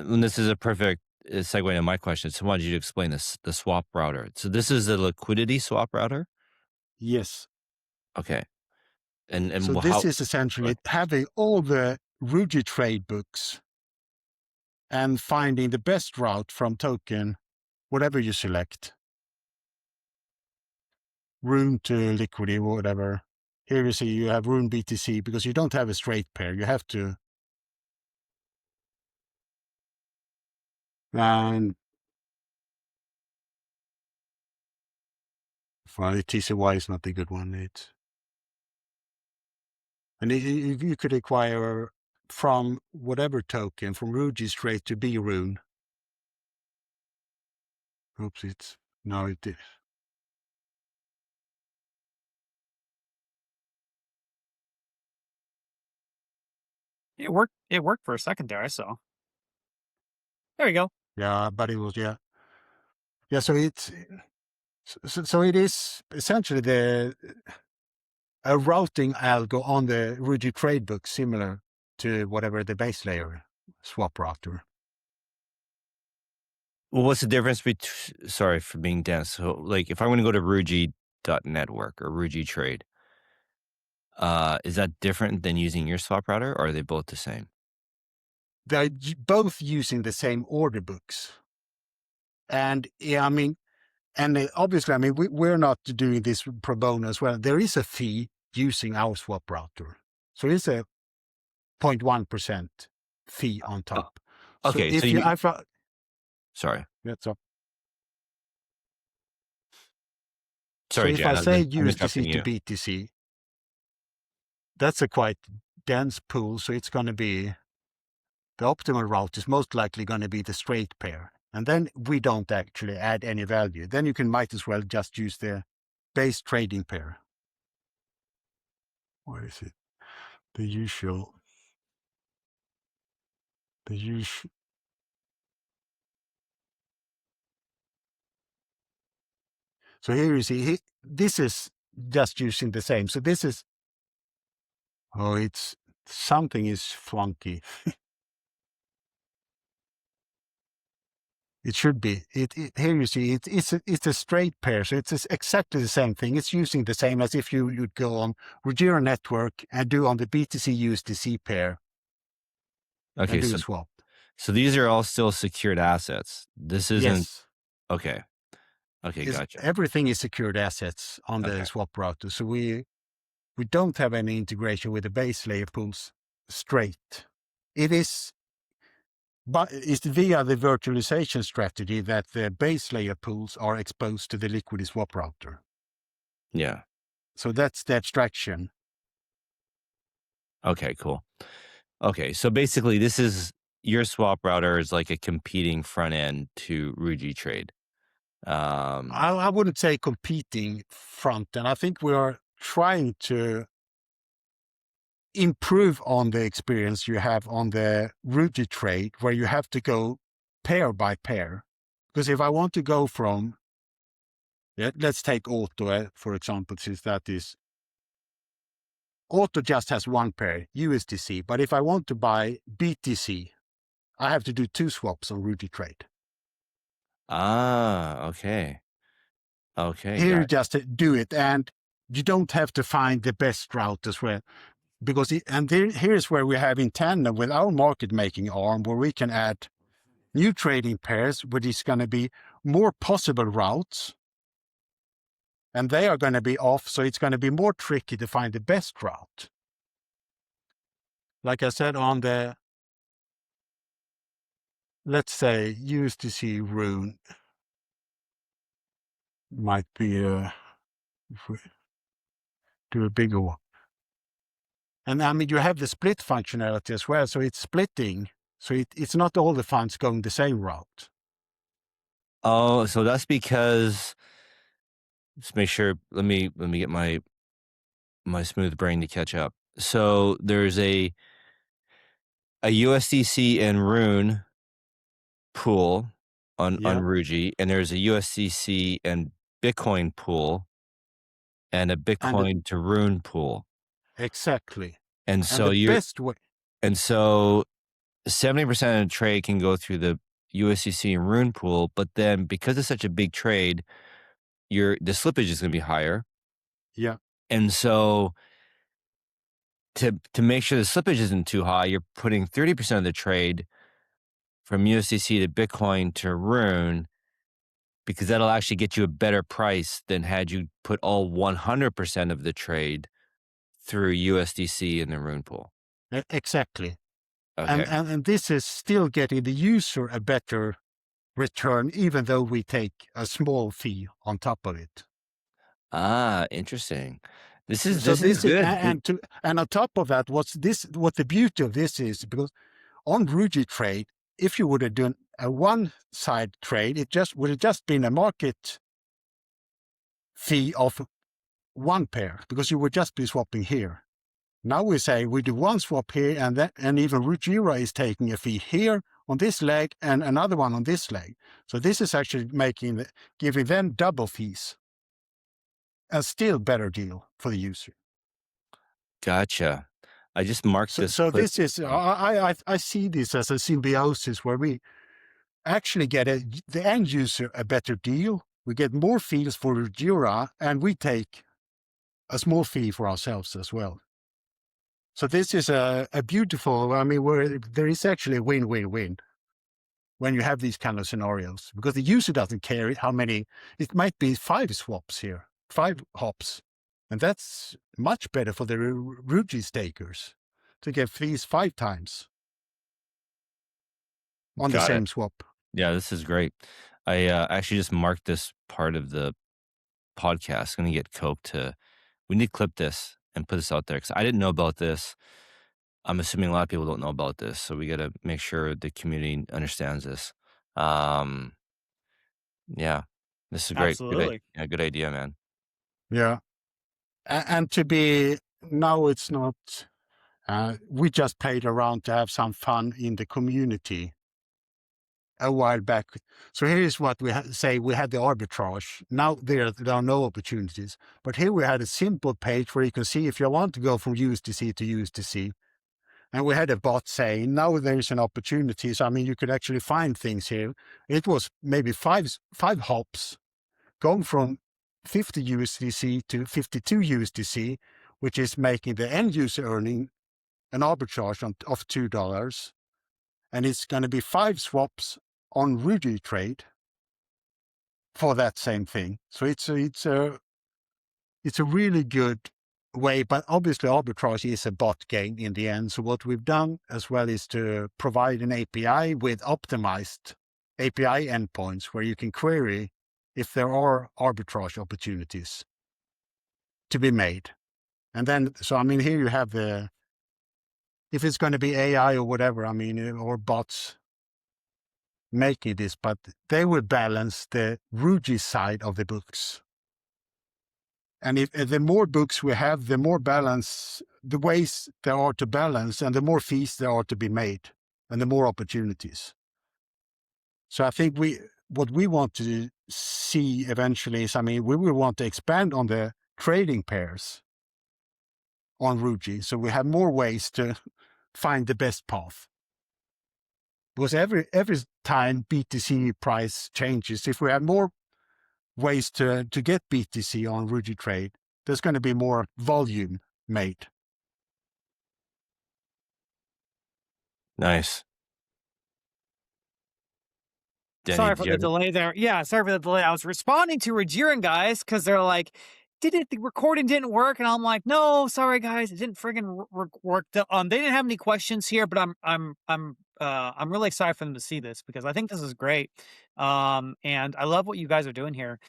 and this is a perfect segue to my question. So I wanted you to explain this, the swap router. So this is the Liquidity swap router? Yes. Okay. So And this how? is essentially having all the Ruby trade books and finding the best route from token, whatever you select. Rune to Liquidy, whatever. Here you see you have Rune BTC because you don't have a straight pair. You have to. And well, TCY is not a good one. And you could acquire from whatever token, from Ruby straight to B Rune. Oops, no, it is. It worked for a second there, I saw. There you go. Yeah, but it was, yeah. So it is essentially a routing algo on the Ruby trade book, similar to whatever the base layer swap router. Well, what's the difference between? Sorry for being dense. So, like, if I want to go to Rugy.network or Rugy Trade, is that different than using your swap router, or are they both the same? They're both using the same order books, and yeah, I mean, and obviously, I mean, we're not doing this pro bono as well. There is a fee using our swap router, so it's a 0.1% fee on top. Okay, so if so sorry. That's all. Sorry, so if Jan, I say I'm USDC interrupting to you. BTC, that's a quite dense pool, so it's going to be the optimal route is most likely going to be the straight pair. And then we don't actually add any value. Then you might as well just use the base trading pair. What is it? The usual. So here you see, this is just using the same. So this is, something is flunky. It should be. Here you see, it's a straight pair, so it's exactly the same thing. It's using the same as if you'd go on Ruggiero network and do on the BTC USDC pair. Okay, and do a swap. So these are all still secured assets. This isn't. Yes. Okay, gotcha. Everything is secured assets on the swap router, so we don't have any integration with the base layer pools straight. It is. But it's via the virtualization strategy that the base layer pools are exposed to the Liquidy swap router. Yeah. So that's the abstraction. Okay, cool. Okay, so basically this is your swap router is like a competing front end to Rugy Trade. I wouldn't say competing front end. I think we are trying to improve on the experience you have on the Rugy Trade, where you have to go pair by pair. Because if I want to go from, let's take Auto, for example, since that is, Auto just has one pair, USDC. But if I want to buy BTC, I have to do 2 swaps on Rugy Trade. Okay. Here you just do it, and you don't have to find the best route as well. Because here's where we have in tandem with our market making arm, where we can add new trading pairs, which is going to be more possible routes, and they are going to be off, so it's going to be more tricky to find the best route. Like I said, on the, let's say, USDC Rune might be if we do a bigger one. And I mean, you have the split functionality as well, so it's splitting. So it's not all the funds going the same route. Oh, so that's because, let's make sure, let me get my smooth brain to catch up. So there's a USDC and Rune pool on Rugy, and there's a USDC and Bitcoin pool and a Bitcoin to Rune pool. Exactly. And so the best way. And so 70% of the trade can go through the USDC and Rune pool, but then because it's such a big trade, the slippage is gonna be higher. Yeah. And so to make sure the slippage isn't too high, you're putting 30% of the trade from USDC to Bitcoin to Rune, because that'll actually get you a better price than had you put all 100% of the trade through USDC in the Rune pool. Exactly. Okay. And this is still getting the user a better return, even though we take a small fee on top of it. Ah, interesting. This is Is good. and on top of that, what the beauty of this is, because on Ruji trade, if you would have done a one-side trade, it would have just been a market fee of one pair, because you would just be swapping here. Now we say we do one swap here, and even Rujira is taking a fee here on this leg and another one on this leg. So this is actually giving them double fees. A still better deal for the user. Gotcha. I just marked this So clip. this is I see this as a symbiosis where we actually get the end user a better deal. We get more fees for Jira, and we take a small fee for ourselves as well. So this is a beautiful, I mean, where there is actually a win-win-win when you have these kind of scenarios, because the user doesn't care how many, it might be 5 swaps here, 5 hops. And that's much better for the Ruji stakers to get fees 5 times on the Got it. same swap. Yeah, this is great. I actually just marked this part of the podcast. I'm gonna get Coke we need to clip this and put this out there because I didn't know about this. I'm assuming a lot of people don't know about this, so we gotta make sure the community understands this. Um, yeah, this is great. Absolutely. Good idea, man. Yeah. And to be, now it's not, we just played around to have some fun in the community a while back. So here is what we say, we had the arbitrage. Now there are no opportunities, but here we had a simple page where you can see if you want to go from USDC to USDC. And we had a bot saying, now there's an opportunity. So, I mean, you could actually find things here. It was maybe five hops going from 50 USDC to 52 USDC, which is making the end user earning an arbitrage of $2. And it's going to be 5 swaps on Rudy trade for that same thing. So it's a really good way, but obviously arbitrage is a bot game in the end. So what we've done as well is to provide an API with optimized API endpoints where you can query if there are arbitrage opportunities to be made. And then, so I mean, here you have if it's going to be AI or whatever, I mean, or bots making this, but they will balance the Ruji side of the books. And if the more books we have, the more balance, the ways there are to balance, and the more fees there are to be made, and the more opportunities. So I think what we want to see eventually is, I mean, we will want to expand on the trading pairs on Ruji, so we have more ways to find the best path. Because every time BTC price changes, if we have more ways to get BTC on Ruji trade, there's going to be more volume made. Nice. Denny, Sorry for the delay there. Yeah, sorry for the delay. I was responding to Regiran guys because they're like, the recording didn't work? And I'm like, no, sorry guys, it didn't friggin' work. They didn't have any questions here, but I'm really excited for them to see this because I think this is great. And I love what you guys are doing here.